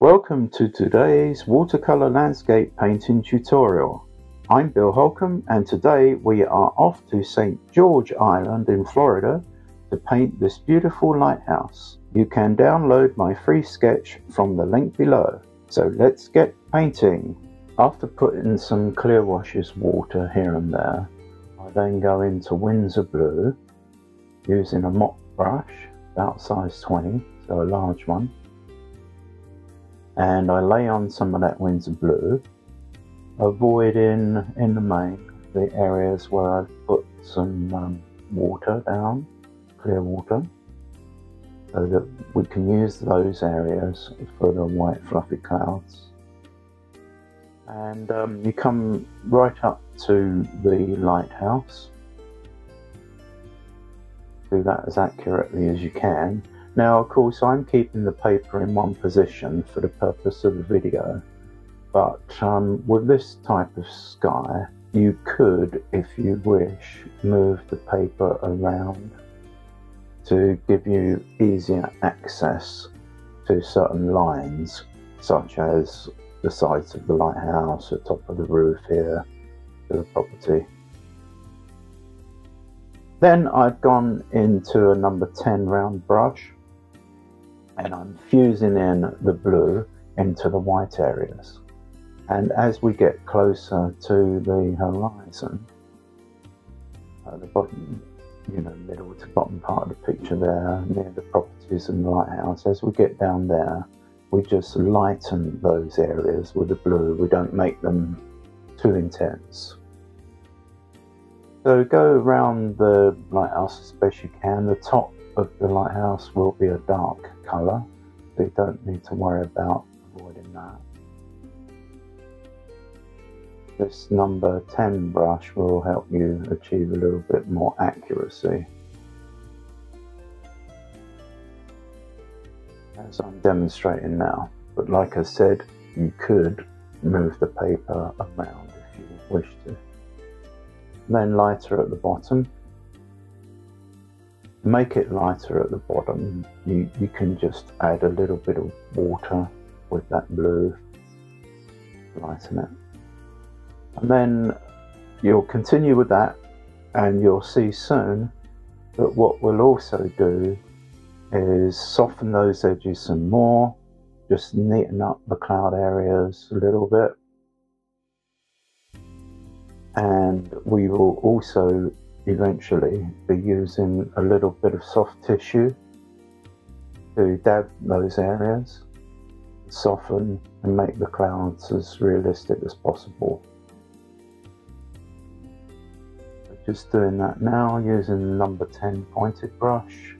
Welcome to today's watercolor landscape painting tutorial. I'm Bill Holcomb and today we are off to St. George Island in Florida to paint this beautiful lighthouse. You can download my free sketch from the link below. So let's get painting. After putting some clear washes water here and there, I then go into Windsor Blue using a mop brush about size 20, so a large one. And I lay on some of that Windsor Blue, avoiding in the main the areas where I've put some water down, clear water, so that we can use those areas for the white fluffy clouds. And you come right up to the lighthouse. Do that as accurately as you can. Now, of course, I'm keeping the paper in one position for the purpose of the video, but with this type of sky, you could, if you wish, move the paper around to give you easier access to certain lines, such as the sides of the lighthouse, the top of the roof here, to the property. Then I've gone into a number 10 round brush, and I'm fusing in the blue into the white areas. And as we get closer to the horizon, at the bottom, middle to bottom part of the picture there, near the properties and the lighthouse, as we get down there, we just lighten those areas with the blue. We don't make them too intense. So go around the lighthouse as best you can. The top of the lighthouse will be a dark colour, so you don't need to worry about avoiding that. This number 10 brush will help you achieve a little bit more accuracy, as I'm demonstrating now. But like I said, you could move the paper around if you wish to. Then lighter at the bottom. To make it lighter at the bottom, you can just add a little bit of water with that blue, lighten it. And then you'll continue with that, and you'll see soon that what we'll also do is soften those edges some more, just neaten up the cloud areas a little bit. And we will also eventually be using a little bit of soft tissue to dab those areas, soften and make the clouds as realistic as possible. So just doing that now using the number 10 pointed brush.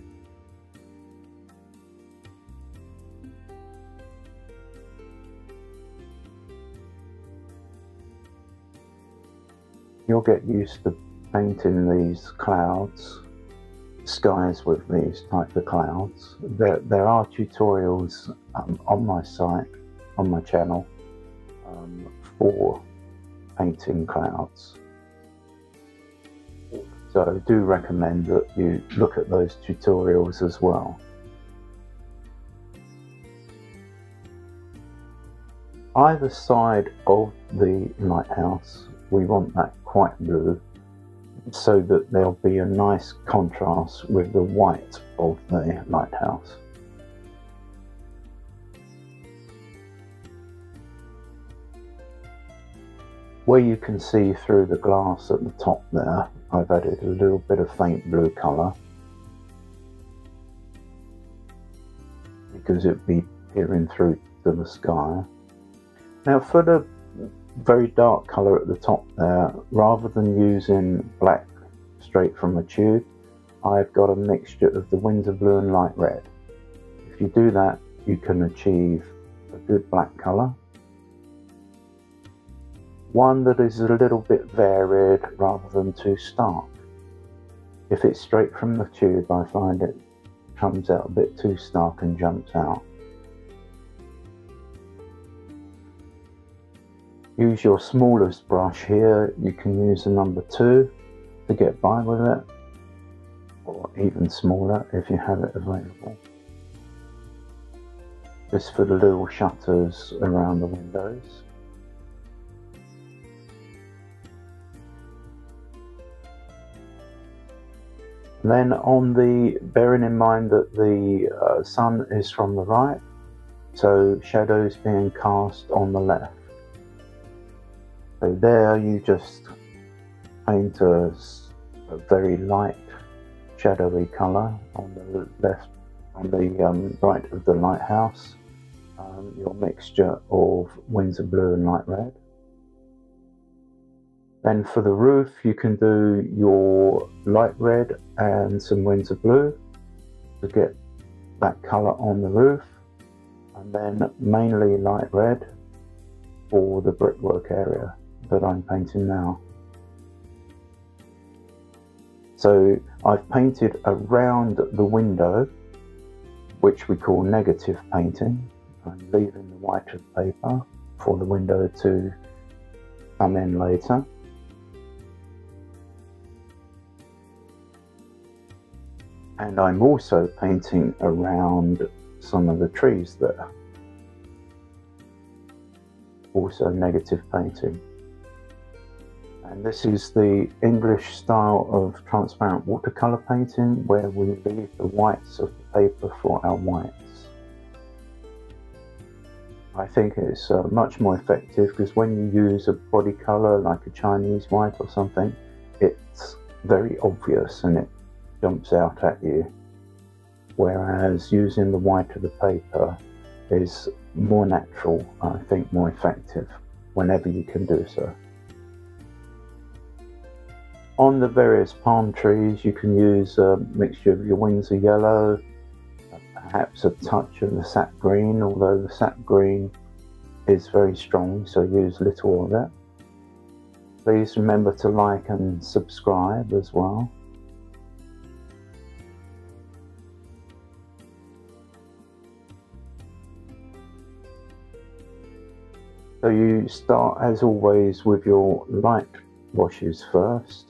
You'll get used to painting these clouds, skies with these types of clouds. There are tutorials on my site, on my channel, for painting clouds. So I do recommend that you look at those tutorials as well. Either side of the lighthouse, we want that quite blue, so that there'll be a nice contrast with the white of the lighthouse. Where you can see through the glass at the top there, I've added a little bit of faint blue colour, because it'd be peering through to the sky. Now for the very dark colour at the top there, rather than using black straight from a tube, I've got a mixture of the Windsor Blue and light red. If you do that, you can achieve a good black colour, one that is a little bit varied rather than too stark. If it's straight from the tube, I find it comes out a bit too stark and jumps out. Use your smallest brush here. You can use a number 2 to get by with it, or even smaller if you have it available. just for the little shutters around the windows. Then bearing in mind that the sun is from the right, so shadows being cast on the left. So there you just paint a very light shadowy colour on the left, on the right of the lighthouse, your mixture of Windsor Blue and light red. Then for the roof you can do your light red and some Windsor Blue to get that colour on the roof, and then mainly light red for the brickwork area that I'm painting now. So I've painted around the window, which we call negative painting. I'm leaving the white of paper for the window to come in later. And I'm also painting around some of the trees there. Also negative painting. And this is the English style of transparent watercolour painting, where we leave the whites of the paper for our whites. I think it's much more effective, because when you use a body colour like a Chinese white or something, it's very obvious and it jumps out at you, whereas using the white of the paper is more natural, I think more effective, whenever you can do so. On the various palm trees you can use a mixture of your Windsor yellow, perhaps a touch of the sap green, although the sap green is very strong, so use little of it. Please remember to like and subscribe as well. So you start, as always, with your light washes first,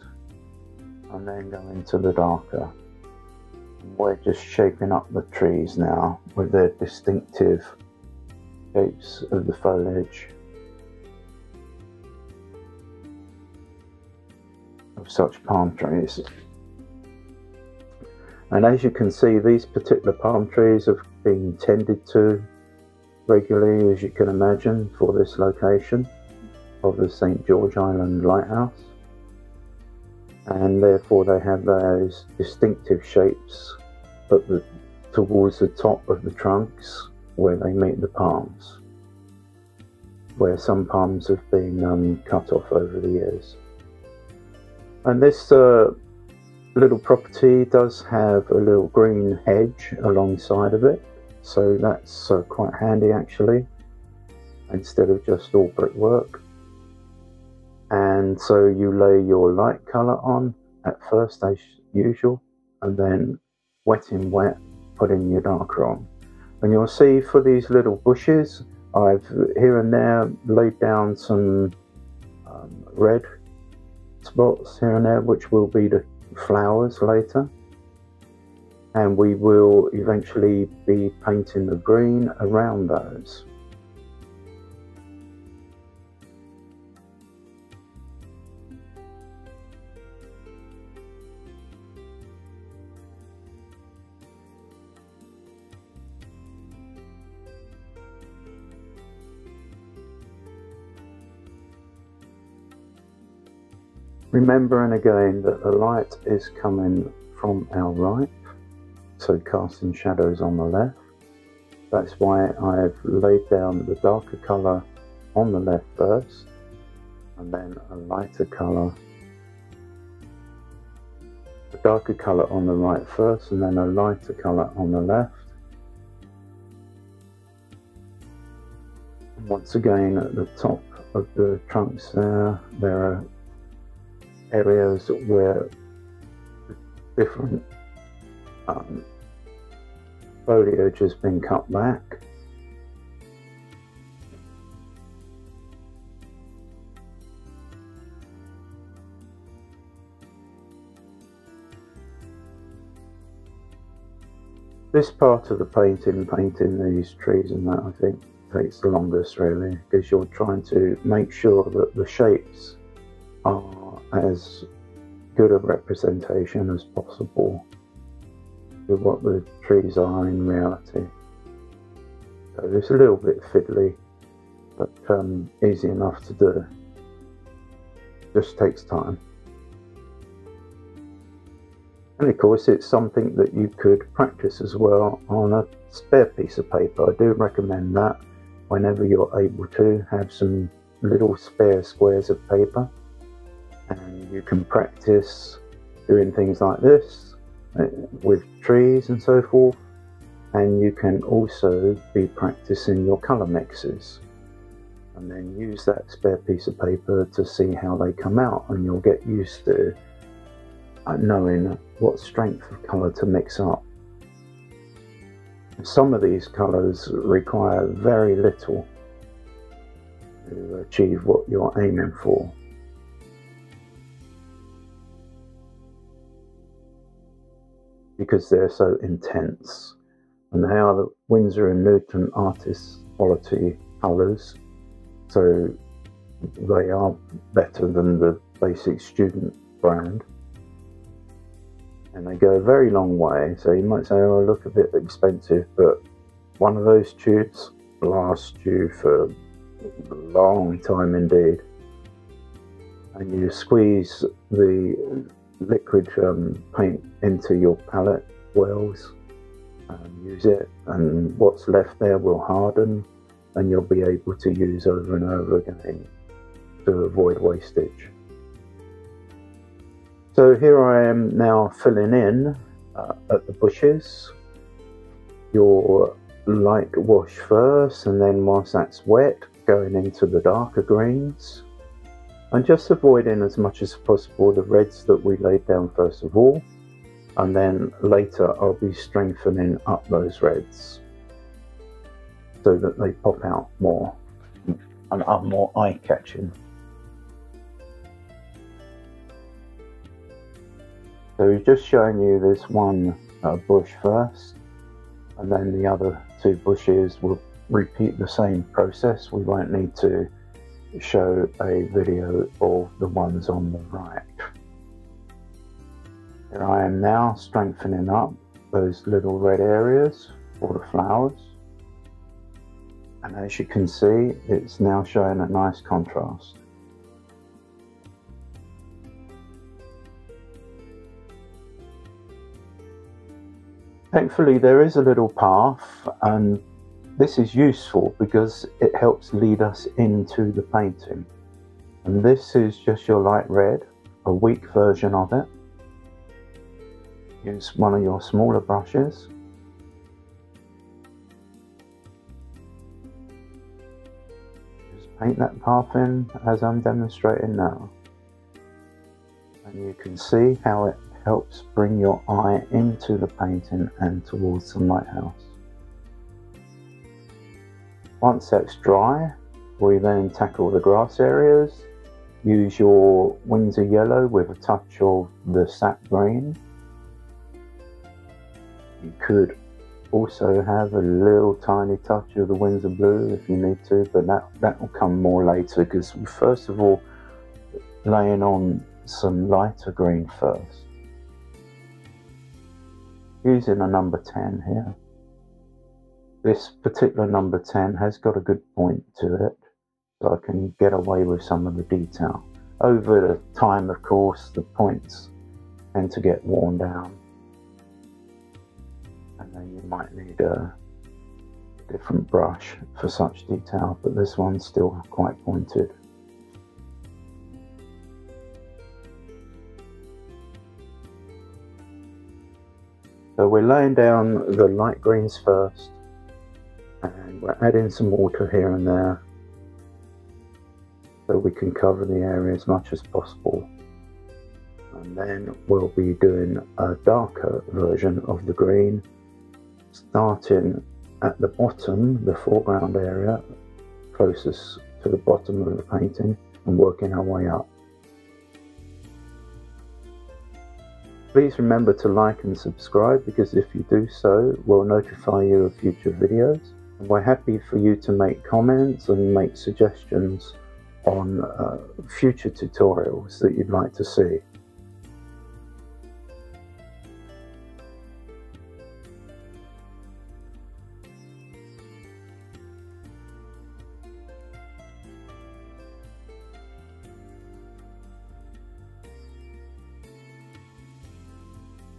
and then go into the darker. And we're just shaping up the trees now with their distinctive shapes of the foliage of such palm trees. And as you can see, these particular palm trees have been tended to regularly, as you can imagine, for this location of the St. George Island Lighthouse, and therefore they have those distinctive shapes towards the top of the trunks where they meet the palms, where some palms have been cut off over the years. And this little property does have a little green hedge alongside of it, so that's quite handy actually, instead of just all brickwork. And so you lay your light colour on at first as usual, and then wet in wet, put in your darker on. And you'll see for these little bushes, I've here and there laid down some red spots here and there, which will be the flowers later. And we will eventually be painting the green around those. Remembering again that the light is coming from our right, so casting shadows on the left. That's why I've laid down the darker colour on the left first, and then a lighter colour, the darker colour on the right first, and then a lighter colour on the left. And once again, at the top of the trunks there are areas where different foliage has been cut back. This part of the painting these trees and that, I think takes the longest really, because you're trying to make sure that the shapes are as good a representation as possible of what the trees are in reality. So it's a little bit fiddly, but easy enough to do. Just takes time. And of course it's something that you could practice as well on a spare piece of paper. I do recommend that whenever you're able to have some little spare squares of paper, and you can practice doing things like this with trees and so forth, and you can also be practicing your colour mixes, and then use that spare piece of paper to see how they come out, and you'll get used to knowing what strength of colour to mix up. Some of these colours require very little to achieve what you're aiming for. Because they're so intense, and they are the Winsor and Newton artist quality colours, so they are better than the basic student brand. And they go a very long way, so you might say, oh, look a bit expensive, but one of those tubes lasts you for a long time indeed. And you squeeze the liquid paint into your palette wells and use it, and what's left there will harden, and you'll be able to use over and over again to avoid wastage. So here I am now filling in at the bushes. Your light wash first, and then whilst that's wet, going into the darker greens, and just avoiding as much as possible the reds that we laid down first of all, and then later I'll be strengthening up those reds so that they pop out more and are more eye-catching. So he's just showing you this one bush first, and then the other two bushes will repeat the same process. We won't need to show a video of the ones on the right. Here I am now strengthening up those little red areas for the flowers, and as you can see, it's now showing a nice contrast. Thankfully there is a little path, and this is useful because it helps lead us into the painting. And this is just your light red, a weak version of it. Use one of your smaller brushes. Just paint that path in as I'm demonstrating now. And you can see how it helps bring your eye into the painting and towards the lighthouse. Once that's dry, we then tackle the grass areas. Use your Windsor yellow with a touch of the sap green. You could also have a little tiny touch of the Windsor blue if you need to, but that will come more later, because we're first of all laying on some lighter green first. Using a number 10 here. This particular number 10 has got a good point to it, so I can get away with some of the detail. Over the time, of course, the points tend to get worn down, and then you might need a different brush for such detail, but this one's still quite pointed. So we're laying down the light greens first, and we're adding some water here and there so we can cover the area as much as possible. And then we'll be doing a darker version of the green, starting at the bottom, the foreground area, closest to the bottom of the painting, and working our way up. Please remember to like and subscribe, because if you do so, we'll notify you of future videos. And we're happy for you to make comments and make suggestions on future tutorials that you'd like to see.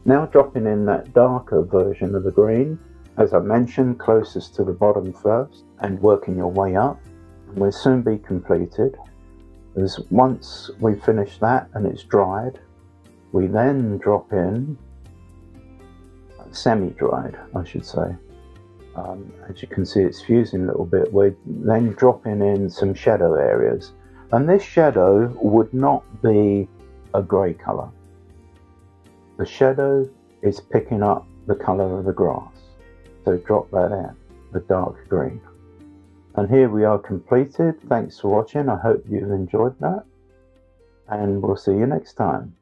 Now dropping in that darker version of the green, as I mentioned, closest to the bottom first, and working your way up, and we'll soon be completed. As once we finish that and it's dried, we then drop in, semi-dried I should say, as you can see it's fusing a little bit, we're then dropping in some shadow areas, and this shadow would not be a grey colour. The shadow is picking up the colour of the grass, so drop that in, the dark green. And here we are completed. Thanks for watching. I hope you've enjoyed that, and we'll see you next time.